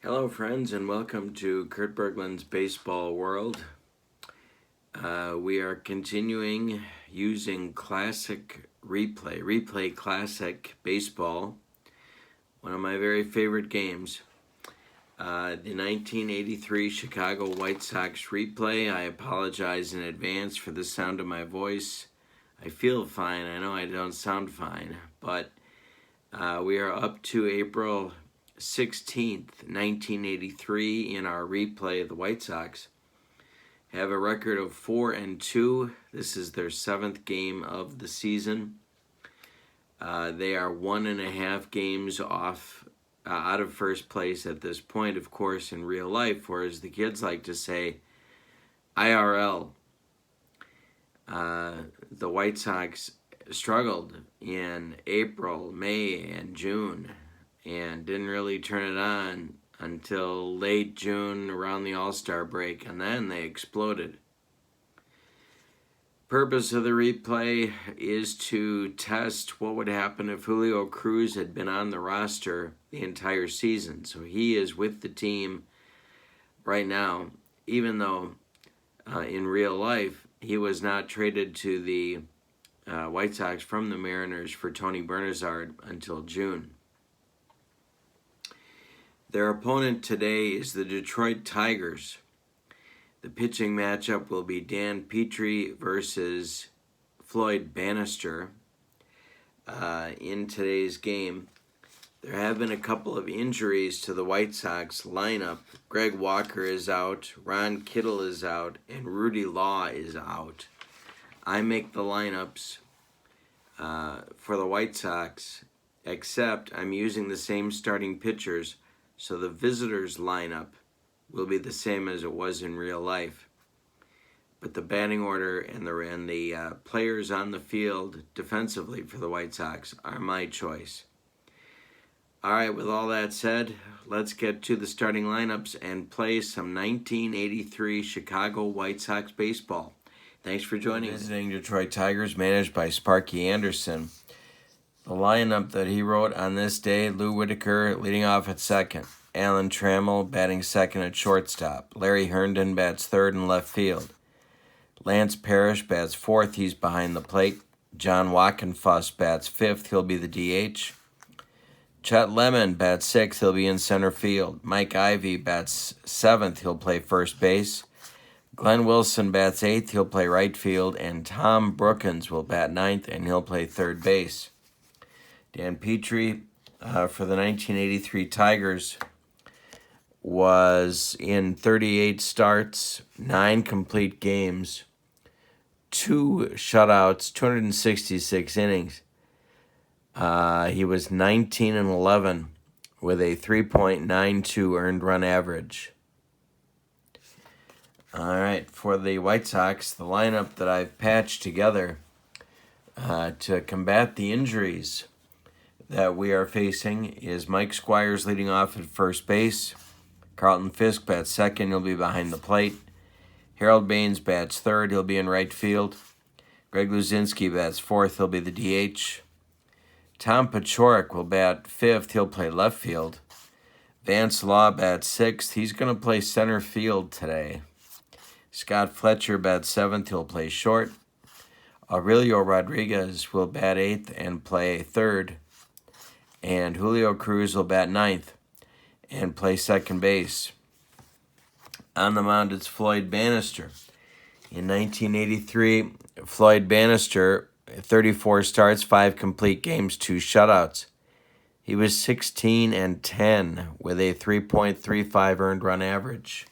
Hello, friends, and welcome to Kurt Berglund's Baseball World. We are continuing using classic replay classic baseball, one of my very favorite games. The 1983 Chicago White Sox replay. I apologize in advance for the sound of my voice. I feel fine. I know I don't sound fine, but we are up to April 16th, 1983 in our replay of the White Sox. Have a record of 4-2. This is their 7th game of the season. They are 1.5 games off out of first place at this point, of course, in real life, or as the kids like to say, IRL. The White Sox struggled in April, May, and June, and didn't really turn it on until late June around the All-Star break, and then they exploded. Purpose of the replay is to test what would happen if Julio Cruz had been on the roster the entire season. So he is with the team right now, even though in real life he was not traded to the White Sox from the Mariners for Tony Bernazard until June. Their opponent today is the Detroit Tigers. The pitching matchup will be Dan Petrie versus Floyd Bannister in today's game. There have been a couple of injuries to the White Sox lineup. Greg Walker is out, Ron Kittle is out, and Rudy Law is out. I make the lineups for the White Sox, except I'm using the same starting pitchers, so the visitors' lineup will be the same as it was in real life. But the batting order and the players on the field defensively for the White Sox are my choice. All right, with all that said, let's get to the starting lineups and play some 1983 Chicago White Sox baseball. Thanks for joining us. Visiting Detroit Tigers, managed by Sparky Anderson. The lineup that he wrote on this day: Lou Whitaker leading off at second, Alan Trammell batting second at shortstop, Larry Herndon bats third in left field, Lance Parrish bats fourth, he's behind the plate, John Wockenfuss bats fifth, he'll be the DH, Chet Lemon bats sixth, he'll be in center field, Mike Ivey bats seventh, he'll play first base, Glenn Wilson bats eighth, he'll play right field, and Tom Brookins will bat ninth, and he'll play third base. Dan Petrie for the 1983 Tigers was in 38 starts, 9 complete games, 2 shutouts, 266 innings. He was 19-11 with a 3.92 earned run average. All right, for the White Sox, the lineup that I've patched together to combat the injuries that we are facing is Mike Squires leading off at first base. Carlton Fisk bats second, he'll be behind the plate. Harold Baines bats third, he'll be in right field. Greg Luzinski bats fourth, he'll be the DH. Tom Paciorek will bat fifth, he'll play left field. Vance Law bats sixth, he's going to play center field today. Scott Fletcher bats seventh, he'll play short. Aurelio Rodriguez will bat eighth and play third. And Julio Cruz will bat ninth and play second base. On the mound, it's Floyd Bannister. In 1983, Floyd Bannister, 34 starts, 5 complete games, 2 shutouts. He was 16-10 with a 3.35 earned run average.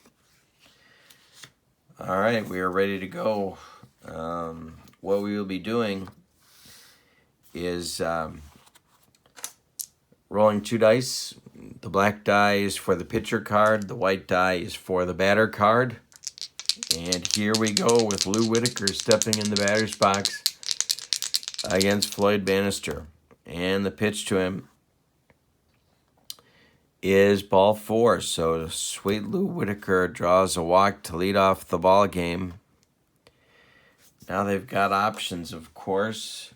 All right, we are ready to go. What we will be doing is rolling 2 dice. The black die is for the pitcher card. The white die is for the batter card. And here we go with Lou Whitaker stepping in the batter's box against Floyd Bannister. And the pitch to him is ball 4. So sweet Lou Whitaker draws a walk to lead off the ball game. Now they've got options, of course.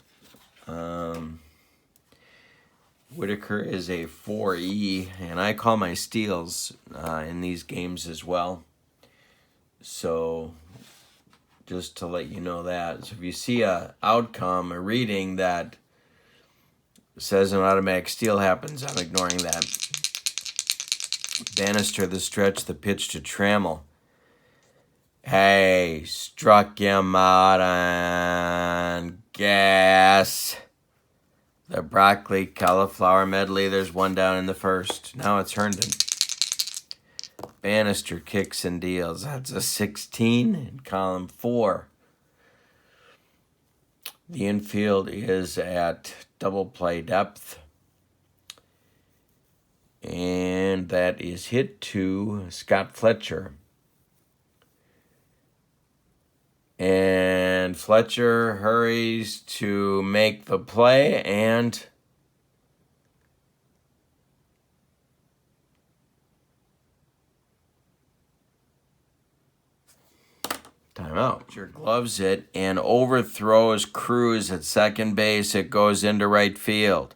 Whitaker is a 4E, and I call my steals in these games as well. So just to let you know that. So if you see a outcome, a reading that says an automatic steal happens, I'm ignoring that. Bannister, the stretch, the pitch to Trammell. Hey, struck him out on gas. The broccoli cauliflower medley. There's one down in the first. Now it's Herndon. Bannister kicks and deals. That's a 16 in column 4. The infield is at double play depth. And that is hit to Scott Fletcher. And Fletcher hurries to make the play and timeout. Fletcher gloves it and overthrows Cruz at second base. It goes into right field.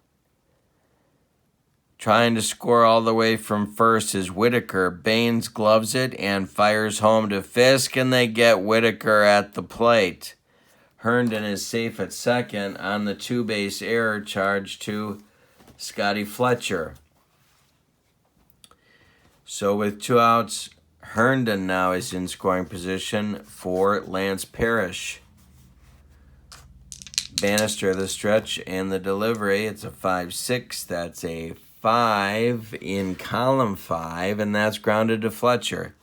Trying to score all the way from first is Whitaker. Baines gloves it and fires home to Fisk, and they get Whitaker at the plate. Herndon is safe at second on the 2-base error charge to Scotty Fletcher. So with 2 outs, Herndon now is in scoring position for Lance Parrish. Bannister, the stretch and the delivery. It's a 5-6. That's a 5 in column 5, and that's grounded to Fletcher.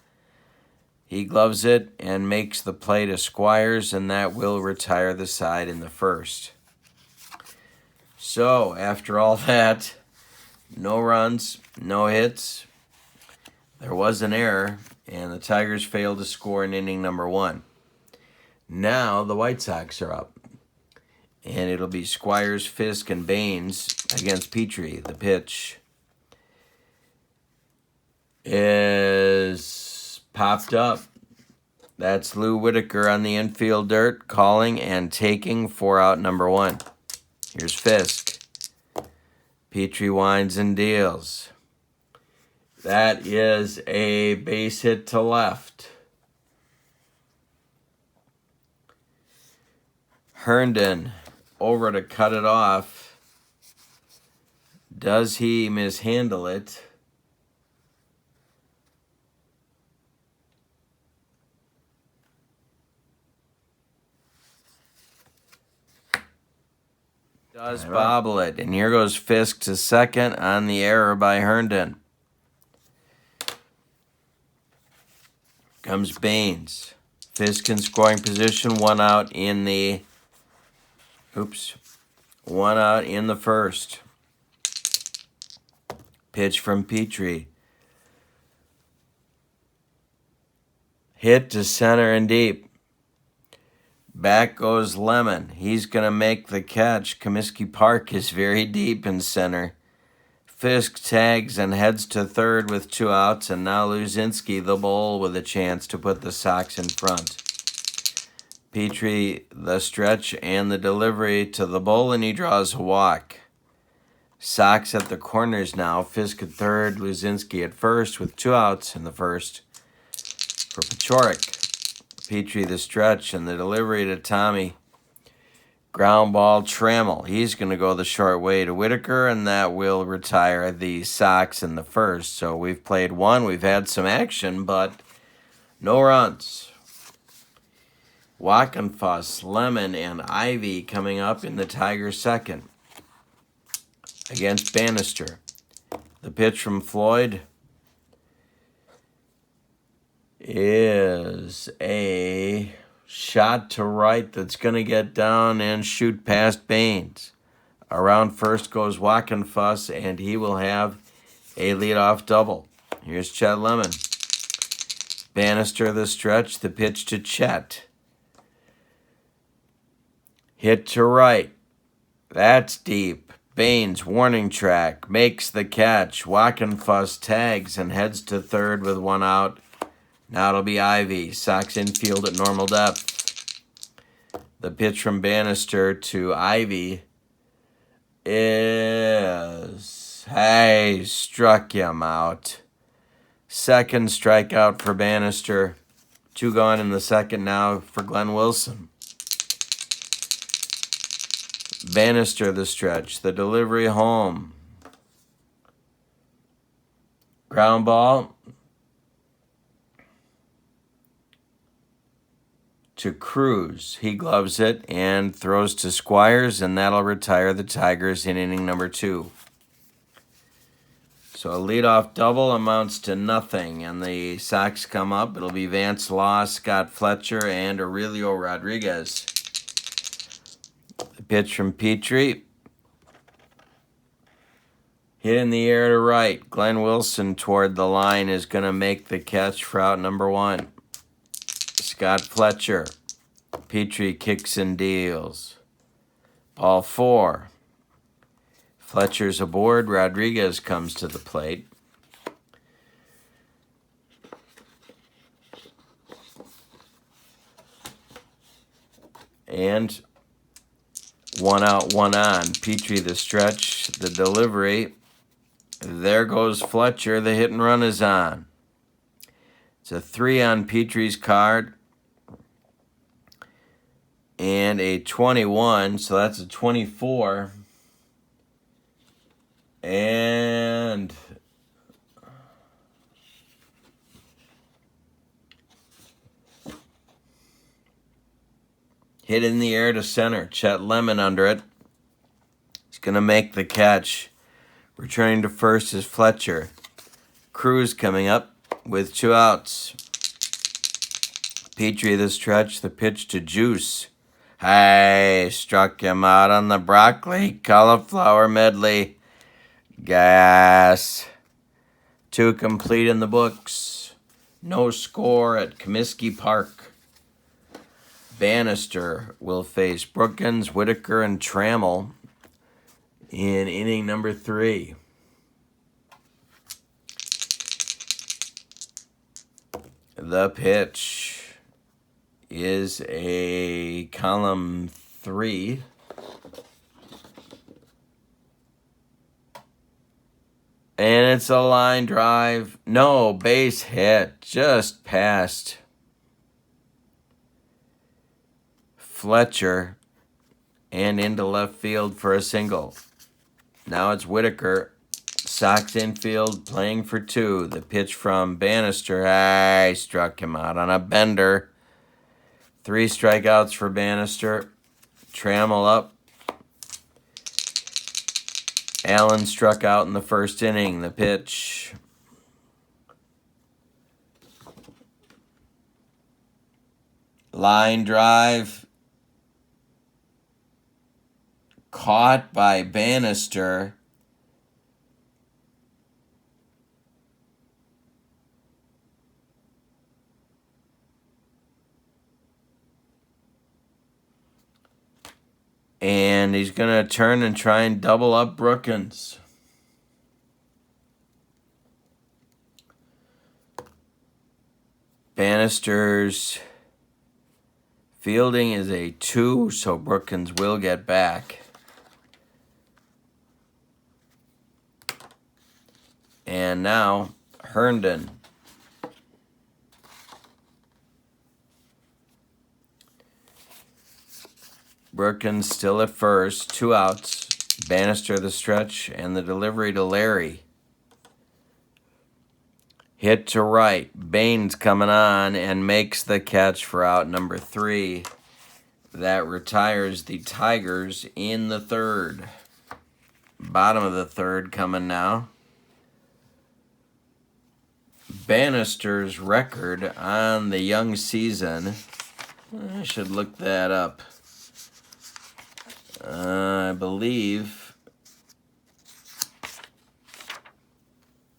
He gloves it and makes the play to Squires, and that will retire the side in the first. So, after all that, no runs, no hits. There was an error, and the Tigers failed to score in inning number 1. Now the White Sox are up. And it'll be Squires, Fisk, and Baines against Petrie. The pitch is popped up. That's Lou Whitaker on the infield dirt, calling and taking for out number 1. Here's Fisk. Petrie winds and deals. That is a base hit to left. Herndon over to cut it off. Does he mishandle it? Does bobble it. And here goes Fisk to second on the error by Herndon. Comes Baines. Fisk in scoring position, 1 out in the 1 out in the first. Pitch from Petrie. Hit to center and deep. Back goes Lemon. He's going to make the catch. Comiskey Park is very deep in center. Fisk tags and heads to third with 2 outs, and now Luzinski, the bull, with a chance to put the Sox in front. Petrie, the stretch and the delivery to the bull, and he draws a walk. Sox at the corners now. Fisk at third, Luzinski at first with 2 outs in the first for Pachorik. Petrie, the stretch and the delivery to Tommy. Ground ball, Trammell. He's going to go the short way to Whitaker, and that will retire the Sox in the first. So we've played 1. We've had some action, but no runs. Wackenfuss, Lemon, and Ivy coming up in the Tigers' second against Bannister. The pitch from Floyd is a shot to right that's going to get down and shoot past Baines. Around first goes Wackenfuss, and he will have a leadoff double. Here's Chet Lemon. Bannister, the stretch, the pitch to Chet. Hit to right. That's deep. Baines, warning track, makes the catch. Wackenfuss tags and heads to third with 1 out. Now it'll be Ivy. Sox infield at normal depth. The pitch from Bannister to Ivy. is... Hey, struck him out. Second strikeout for Bannister. 2 gone in the second now for Glenn Wilson. Bannister the stretch. The delivery home. Ground ball to Cruz. He gloves it and throws to Squires, and that'll retire the Tigers in inning number 2. So a leadoff double amounts to nothing, and the Sox come up. It'll be Vance Law, Scott Fletcher, and Aurelio Rodriguez. The pitch from Petrie. Hit in the air to right. Glenn Wilson toward the line is going to make the catch for out number 1. Scott Fletcher. Petrie kicks and deals. Ball 4. Fletcher's aboard. Rodriguez comes to the plate. And 1 out, 1 on. Petrie the stretch. The delivery. There goes Fletcher. The hit and run is on. It's a 3 on Petrie's card. And a 21, so that's a 24. And hit in the air to center. Chet Lemon under it. He's going to make the catch. Returning to first is Fletcher. Cruz coming up with 2 outs. Petrie the stretch. The pitch to Juice. Hey, struck him out on the broccoli cauliflower medley. Gas. 2 complete in the books. No score at Comiskey Park. Bannister will face Brookins, Whitaker, and Trammell in inning number 3. The pitch is a column 3. And it's a line drive. No, base hit. Just past Fletcher and into left field for a single. Now it's Whitaker. Sox infield playing for 2. The pitch from Bannister. I struck him out on a bender. 3 strikeouts for Bannister. Trammell up. Allen struck out in the first inning. The pitch. Line drive. Caught by Bannister. And he's going to turn and try and double up Brookins. Bannister's fielding is a 2, so Brookins will get back. And now Herndon. Brookins still at first. 2 outs. Bannister the stretch and the delivery to Larry. Hit to right. Baines coming on and makes the catch for out number 3. That retires the Tigers in the 3rd. Bottom of the 3rd coming now. Bannister's record on the young season. I should look that up. I believe,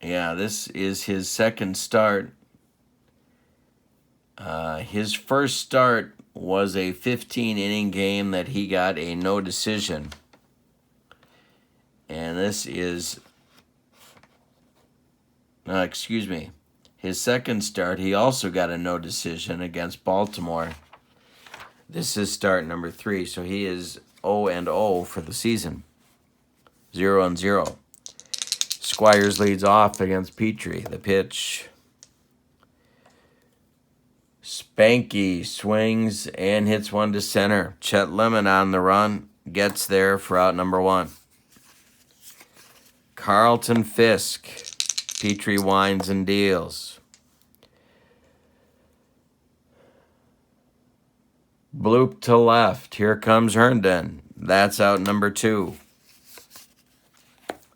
yeah, this is his 2nd start. His first start was a 15-inning game that he got a no decision. And this is, his 2nd start, he also got a no decision against Baltimore. This is start number 3, so he is 0-0 for the season. 0-0. Squires leads off against Petrie. The pitch. Spanky swings and hits one to center. Chet Lemon on the run. Gets there for out number 1. Carlton Fisk. Petrie winds and deals. Bloop to left. Here comes Herndon. That's out number 2.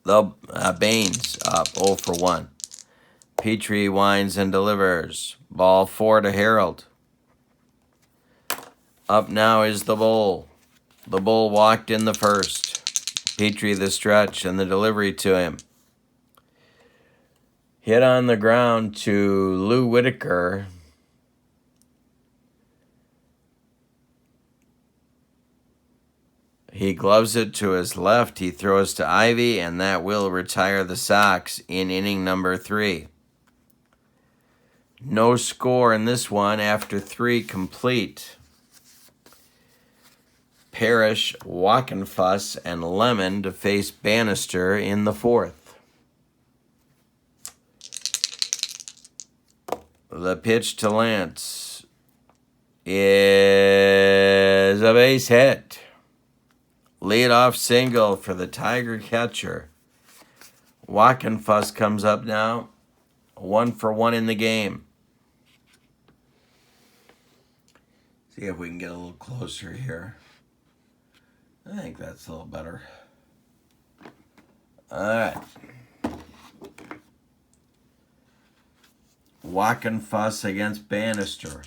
The Baines up 0 for 1. Petrie winds and delivers. Ball 4 to Harold. Up now is the Bull. The Bull walked in the first. Petrie the stretch and the delivery to him. Hit on the ground to Lou Whitaker. He gloves it to his left. He throws to Ivy, and that will retire the Sox in inning number 3. No score in this one after 3 complete. Parrish, Wackenfuss, and Lemon to face Bannister in the 4th. The pitch to Lance is a base hit. Leadoff single for the Tiger catcher. Wackenfuss comes up now. 1 for 1 in the game. See if we can get a little closer here. I think that's a little better. All right. Wackenfuss against Bannister.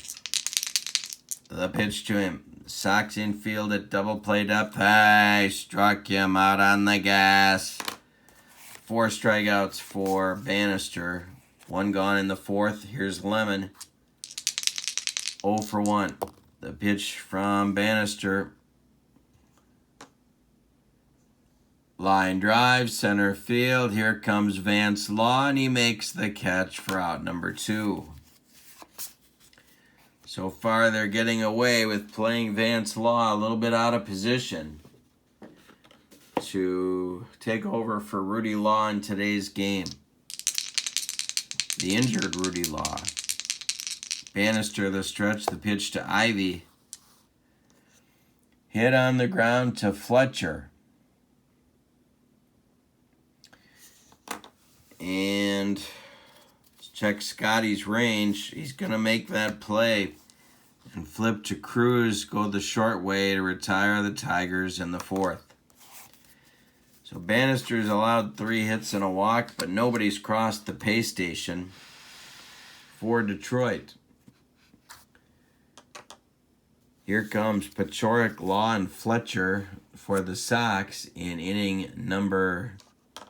The pitch to him. Sox infield at double play depth. Hey, struck him out on the gas. 4 strikeouts for Bannister. 1 gone in the 4th. Here's Lemon. 0 for 1. The pitch from Bannister. Line drive, center field. Here comes Vance Law, and he makes the catch for out number 2. So far, they're getting away with playing Vance Law a little bit out of position to take over for Rudy Law in today's game. The injured Rudy Law. Bannister the stretch, the pitch to Ivy. Hit on the ground to Fletcher. And let's check Scotty's range. He's going to make that play and flip to Cruz, go the short way to retire the Tigers in the 4th. So Bannister's allowed 3 hits and a walk, but nobody's crossed the pay station for Detroit. Here comes Pachorik, Law, and Fletcher for the Sox in inning number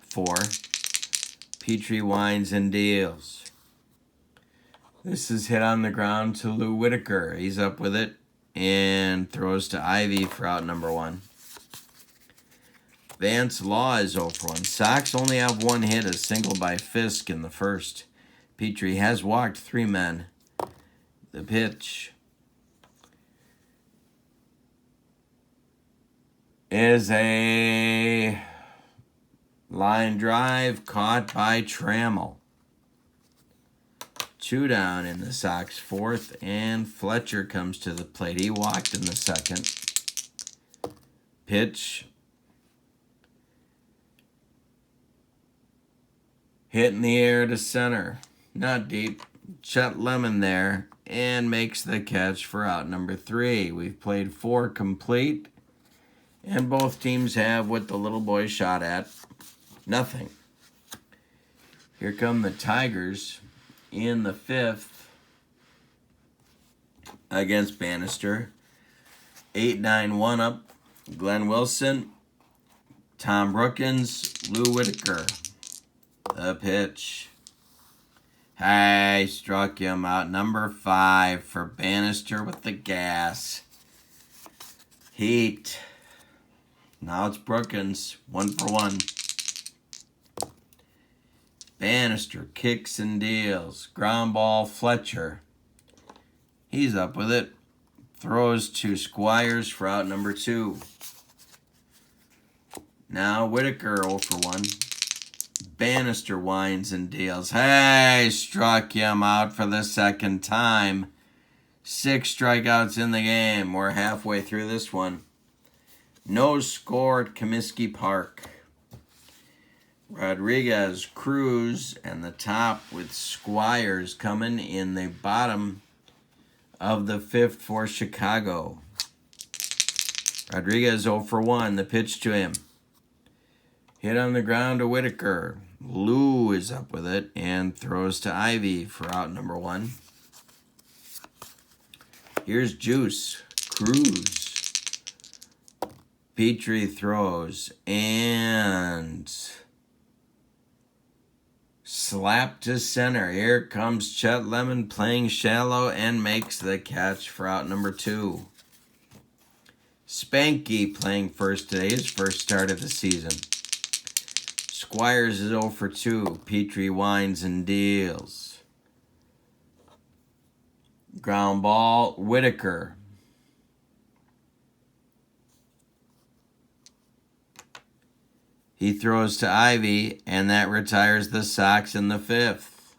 4. Petrie winds and deals. This is hit on the ground to Lou Whitaker. He's up with it and throws to Ivy for out number 1. Vance Law is 0 for 1. Sox only have 1 hit, a single by Fisk in the 1st. Petrie has walked 3 men. The pitch is a line drive caught by Trammell. 2 down in the Sox 4th, and Fletcher comes to the plate. He walked in the 2nd. Pitch. Hit in the air to center. Not deep. Chet Lemon there, and makes the catch for out number 3. We've played 4 complete, and both teams have what the little boy shot at. Nothing. Here come the Tigers in the 5th against Bannister. 8-9-1 up. Glenn Wilson, Tom Brookins, Lou Whitaker. The pitch. Hey, struck him out. Number 5 for Bannister with the gas. Heat. Now it's Brookins. 1 for 1. Bannister kicks and deals. Ground ball, Fletcher. He's up with it. Throws to Squires for out number 2. Now Whitaker 0 for 1. Bannister winds and deals. Hey, struck him out for the second time. 6 strikeouts in the game. We're halfway through this one. No score at Comiskey Park. Rodriguez, Cruz, and the top with Squires coming in the bottom of the 5th for Chicago. Rodriguez 0 for 1. The pitch to him. Hit on the ground to Whitaker. Lou is up with it and throws to Ivy for out number 1. Here's Juice. Cruz. Petrie throws and slap to center. Here comes Chet Lemon playing shallow and makes the catch for out number 2. Spanky playing first today, his first start of the season. Squires is 0 for 2. Petrie winds and deals. Ground ball, Whitaker. He throws to Ivy, and that retires the Sox in the 5th.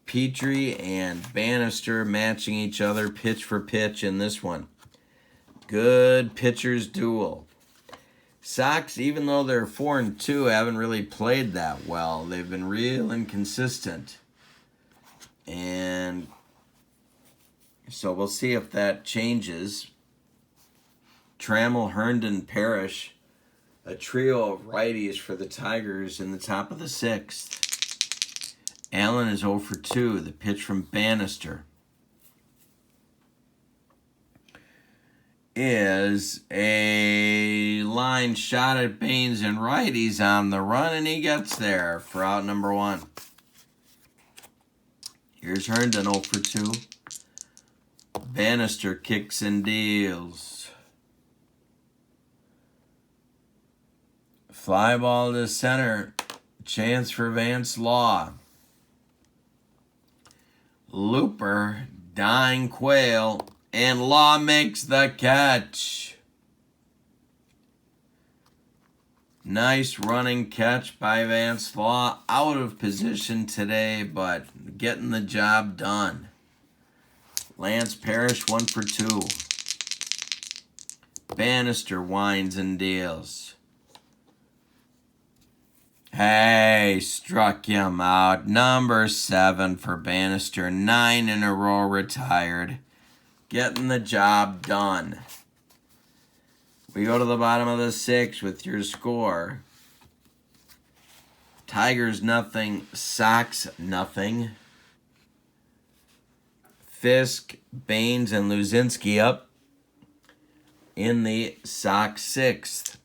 Petrie and Bannister matching each other pitch for pitch in this one. Good pitchers duel. Sox, even though they're 4-2, haven't really played that well. They've been real inconsistent. And so we'll see if that changes. Trammell, Herndon, Parrish, a trio of righties for the Tigers in the top of the 6th. Allen is 0 for 2. The pitch from Bannister is a line shot at Baines and righties on the run, and he gets there for out number 1. Here's Herndon 0 for 2. Bannister kicks and deals. Fly ball to center. Chance for Vance Law. Looper, dying Quail, and Law makes the catch. Nice running catch by Vance Law. Out of position today, but getting the job done. Lance Parrish 1 for 2. Bannister winds and deals. Hey, struck him out. Number 7 for Bannister. 9 in a row retired. Getting the job done. We go to the bottom of the 6th with your score. Tigers nothing, Sox nothing. Fisk, Baines, and Luzinski up in the Sox 6th.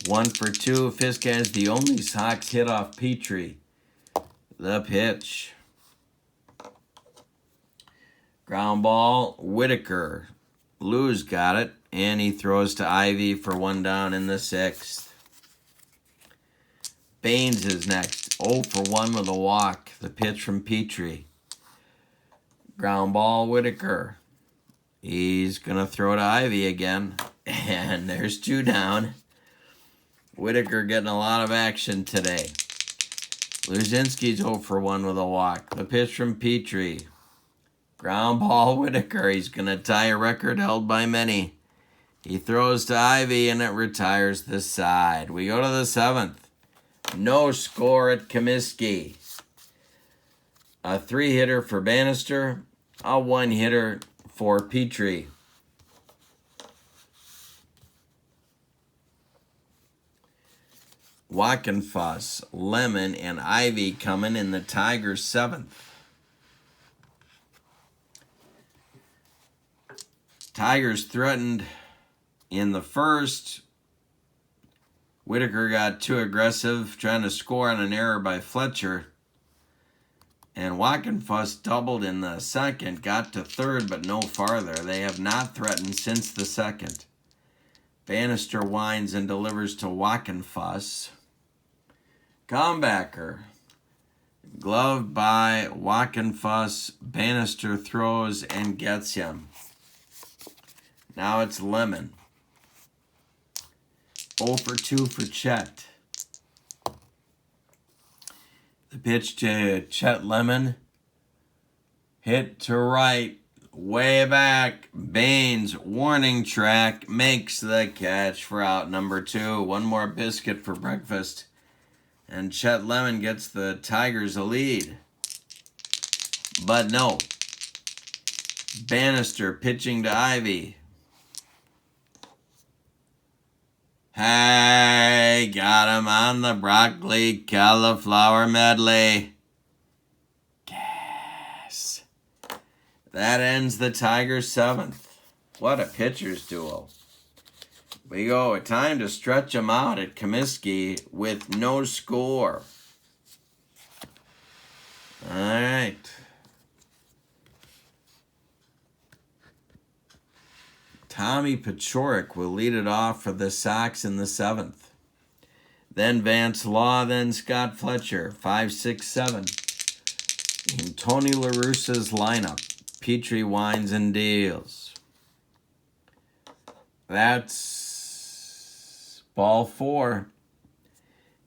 1 for 2. Fisk has the only Sox hit off Petrie. The pitch. Ground ball, Whitaker. Lou's got it, and he throws to Ivy for 1 down in the 6th. Baines is next. 0 for 1 with a walk. The pitch from Petrie. Ground ball, Whitaker. He's going to throw to Ivy again, and there's 2 down. Whitaker getting a lot of action today. Luzinski's 0 for 1 with a walk. The pitch from Petrie. Ground ball, Whitaker. He's going to tie a record held by many. He throws to Ivy, and it retires the side. We go to the 7th. No score at Comiskey. A 3-hitter for Bannister. A 1-hitter for Petrie. Wackenfuss, Lemon, and Ivy coming in the Tigers' 7th. Tigers threatened in the 1st. Whitaker got too aggressive, trying to score on an error by Fletcher. And Wackenfuss doubled in the 2nd, got to 3rd, but no farther. They have not threatened since the 2nd. Bannister winds and delivers to Wackenfuss. Comebacker. Gloved by Wackenfuss. Bannister throws and gets him. Now it's Lemon. 0 for 2 for Chet. The pitch to Chet Lemon. Hit to right. Way back. Baines, warning track, makes the catch for out number 2. One more biscuit for breakfast. And Chet Lemon gets the Tigers a lead. But no. Bannister pitching to Ivy. Hey, got him on the broccoli cauliflower medley. Gas. That ends the Tigers' 7th. What a pitcher's duel. We go. Time to stretch them out at Comiskey with no score. All right. Tommy Paciorek will lead it off for the Sox in the 7th. Then Vance Law, then Scott Fletcher, 5, 6, 7. In Tony La Russa's lineup, Petrie winds and deals. That's ball 4.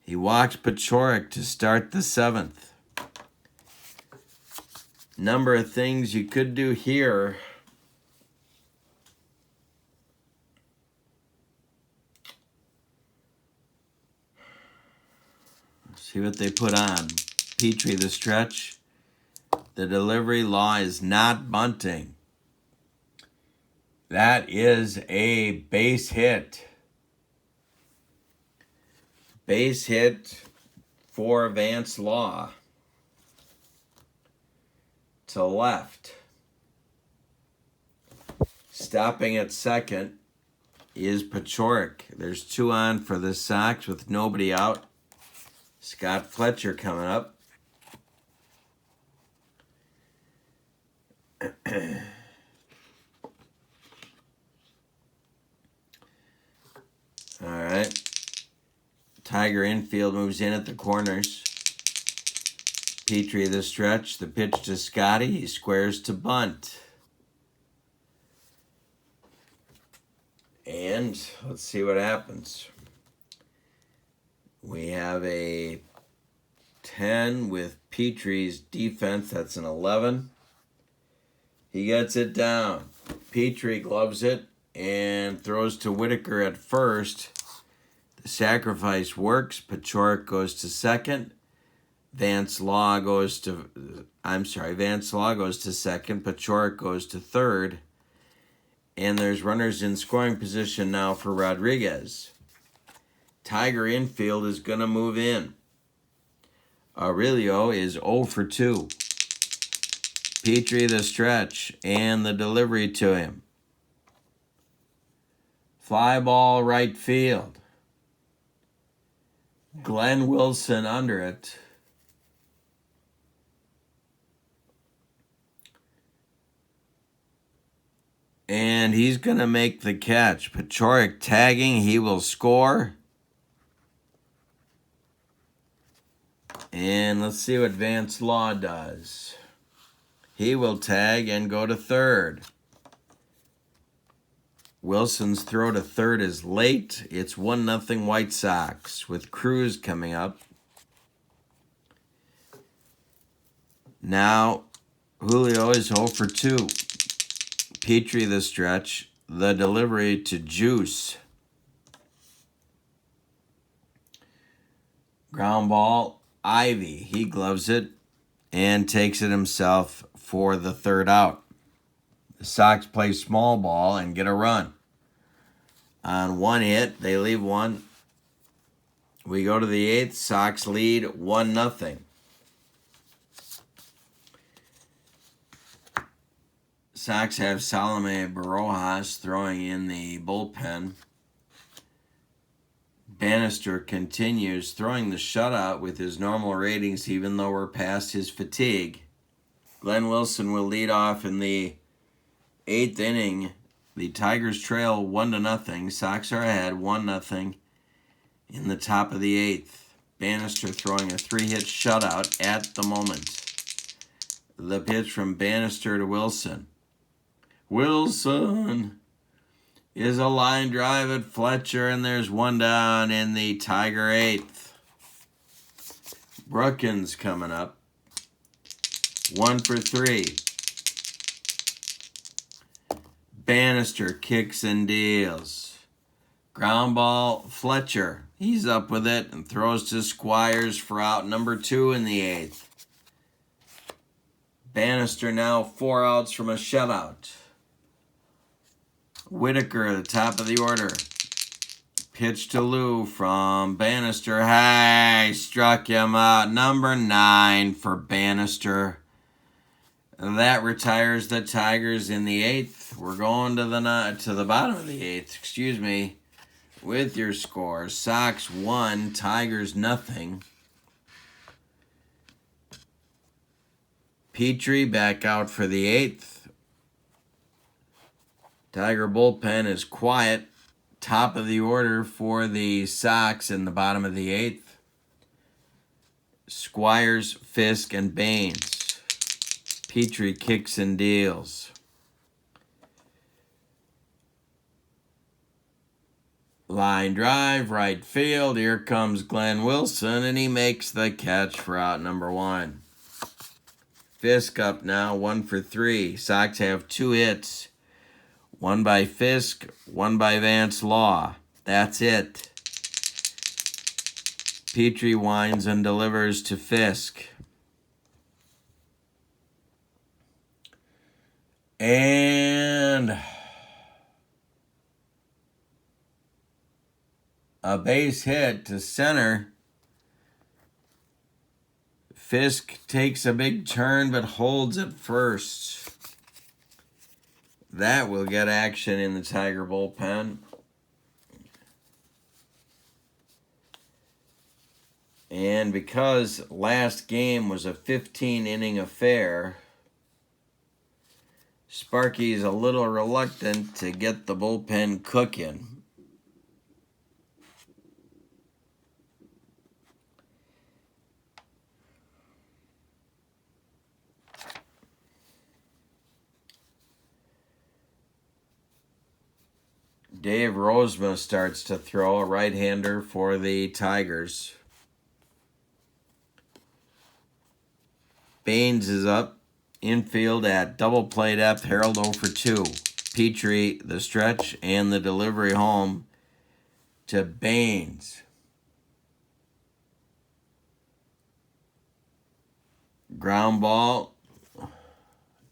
He walks Paciorek to start the 7th. Number of things you could do here. See what they put on. Petrie the stretch. The delivery. Law is not bunting. That is a base hit. Base hit for Vance Law. To left. Stopping at second is Paciorek. There's 2 on for the Sox with nobody out. Scott Fletcher coming up. All right. Tiger infield moves in at the corners. Petrie the stretch. The pitch to Scotty. He squares to bunt. And let's see what happens. We have a 10 with Petrie's defense. That's an 11. He gets it down. Petrie gloves it and throws to Whitaker at first. The sacrifice works. Paciorek goes to second. Vance Law goes to second. Paciorek goes to third. And there's runners in scoring position now for Rodriguez. Tiger infield is going to move in. Aurelio is 0 for 2. Petrie the stretch and the delivery to him. Fly ball right field. Glenn Wilson under it. And he's going to make the catch. Paciorek tagging. He will score. And let's see what Vance Law does. He will tag and go to third. Wilson's throw to third is late. It's 1-0 White Sox with Cruz coming up. Now, Julio is 0 for 2. Petrie the stretch. The delivery to Juice. Ground ball. Ivy, he gloves it and takes it himself for the third out. The Sox play small ball and get a run. On 1 hit, they leave 1. We go to the 8th. Sox lead 1-0. Sox have Salome Barojas throwing in the bullpen. Bannister continues throwing the shutout with his normal ratings, even though we're past his fatigue. Glenn Wilson will lead off in the 8th inning. The Tigers trail 1-0. Sox are ahead 1-0 in the top of the 8th. Bannister throwing a 3-hit shutout at the moment. The pitch from Bannister to Wilson. Wilson is a line drive at Fletcher, and there's one down in the Tiger eighth. Brookins coming up. 1 for 3. Bannister kicks and deals. Ground ball, Fletcher. He's up with it and throws to Squires for out number 2 in the 8th. Bannister now 4 outs from a shutout. Whitaker at the top of the order. Pitch to Lou from Bannister. Hey, struck him out. Number 9 for Bannister. That retires the Tigers in the 8th. We're going to the bottom of the 8th, excuse me, with your scores. Sox 1, Tigers nothing. Petrie back out for the 8th. Tiger bullpen is quiet. Top of the order for the Sox in the bottom of the 8th. Squires, Fisk, and Baines. Petrie kicks and deals. Line drive, right field. Here comes Glenn Wilson, and he makes the catch for out number 1. Fisk up now, 1 for 3. Sox have 2 hits. One by Fisk, one by Vance Law. That's it. Petrie winds and delivers to Fisk. And a base hit to center. Fisk takes a big turn but holds at first. That will get action in the Tiger bullpen. And because last game was a 15-inning affair, Sparky's a little reluctant to get the bullpen cooking. Dave Rozema starts to throw, a right-hander for the Tigers. Baines is up. Infield at double play depth. Harold 0 for 2. Petrie, the stretch, and the delivery home to Baines. Ground ball.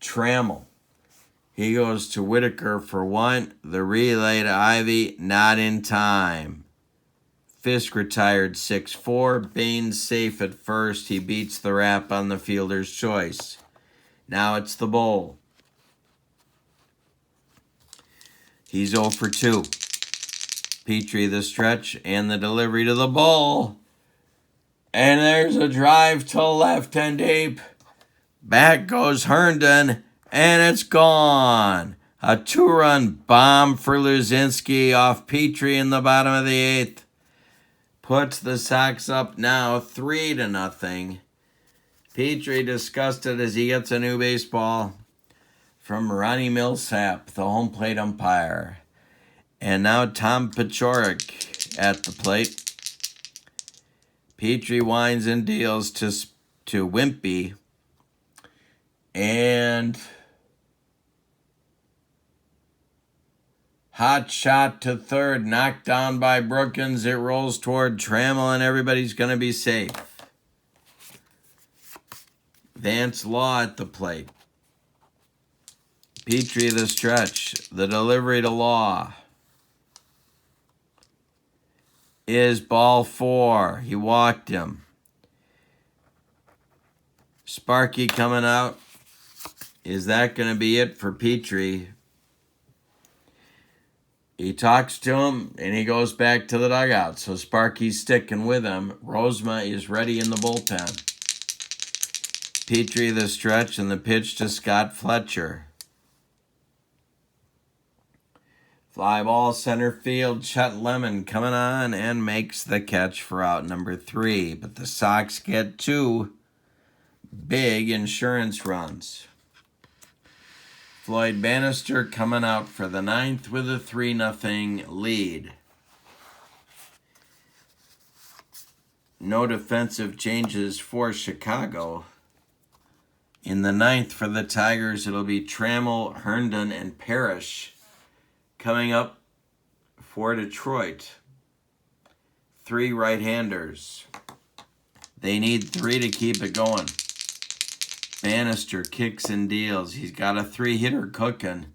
Trammell. He goes to Whitaker for 1. The relay to Ivy, not in time. Fisk retired 6-4. Baines safe at first. He beats the wrap on the fielder's choice. Now it's the bowl. He's 0 for 2. Petrie the stretch and the delivery to the bowl. And there's a drive to left and deep. Back goes Herndon, and it's gone. A 2-run bomb for Luzinski off Petrie in the bottom of the 8th. Puts the Sox up now 3-0. Petrie disgusted as he gets a new baseball from Ronnie Millsap, the home plate umpire. And now Tom Paciorek at the plate. Petrie winds and deals to Wimpy. And hot shot to third, knocked down by Brookins. It rolls toward Trammell, and everybody's going to be safe. Vance Law at the plate. Petrie the stretch. The delivery to Law is ball 4. He walked him. Sparky coming out. Is that going to be it for Petrie? He talks to him, and he goes back to the dugout. So Sparky's sticking with him. Rozema is ready in the bullpen. Petrie the stretch and the pitch to Scott Fletcher. Fly ball center field. Chet Lemon coming on and makes the catch for out number 3. But the Sox get 2 big insurance runs. Floyd Bannister coming out for the ninth with a 3-0 lead. No defensive changes for Chicago. In the ninth for the Tigers, it'll be Trammell, Herndon, and Parrish. Coming up for Detroit, 3 right-handers. They need 3 to keep it going. Bannister kicks and deals. He's got a 3-hitter cooking.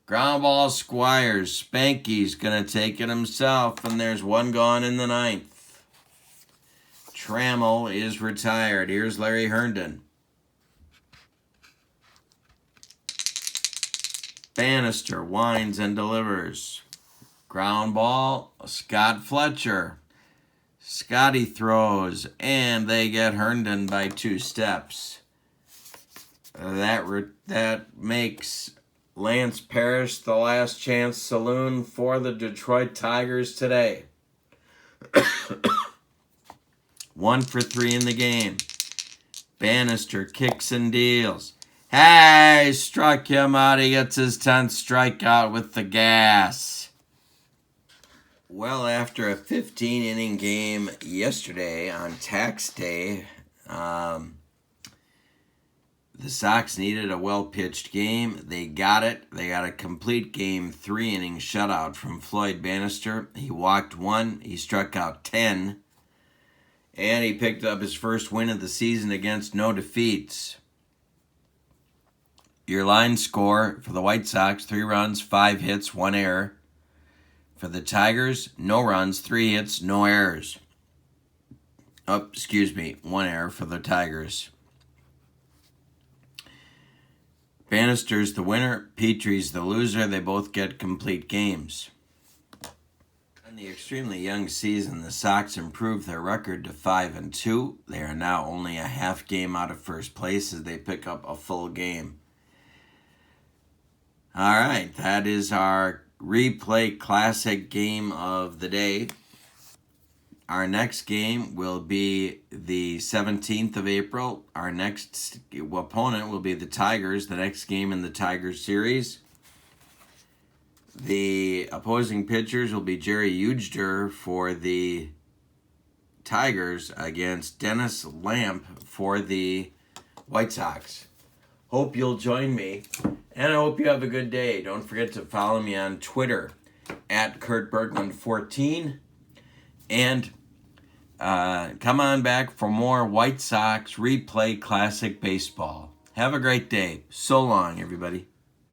Ground ball, Squires. Spanky's going to take it himself, and there's 1 gone in the ninth. Trammell is retired. Here's Larry Herndon. Bannister winds and delivers. Ground ball, Scott Fletcher. Scotty throws, and they get Herndon by 2 steps. That makes Lance Parrish the last chance saloon for the Detroit Tigers today. 1 for 3 in the game. Bannister kicks and deals. Hey, struck him out. He gets his 10th strikeout with the gas. Well, after a 15-inning game yesterday on Tax Day, the Sox needed a well-pitched game. They got it. They got a complete game 3-inning shutout from Floyd Bannister. He walked 1. He struck out 10. And he picked up his first win of the season against no defeats. Your line score for the White Sox, 3 runs, 5 hits, 1 error. For the Tigers, no runs, 3 hits, no errors. 1 error for the Tigers. Bannister's the winner, Petrie's the loser. They both get complete games. In the extremely young season, the Sox improved their record to 5-2. They are now only a half game out of first place as they pick up a full game. All right, that is our replay classic game of the day. Our next game will be the 17th of April. Our next opponent will be the Tigers, the next game in the Tigers series. The opposing pitchers will be Jerry Ugster for the Tigers against Dennis Lamp for the White Sox. Hope you'll join me, and I hope you have a good day. Don't forget to follow me on Twitter at KurtBergman14, and come on back for more White Sox Replay Classic Baseball. Have a great day. So long, everybody.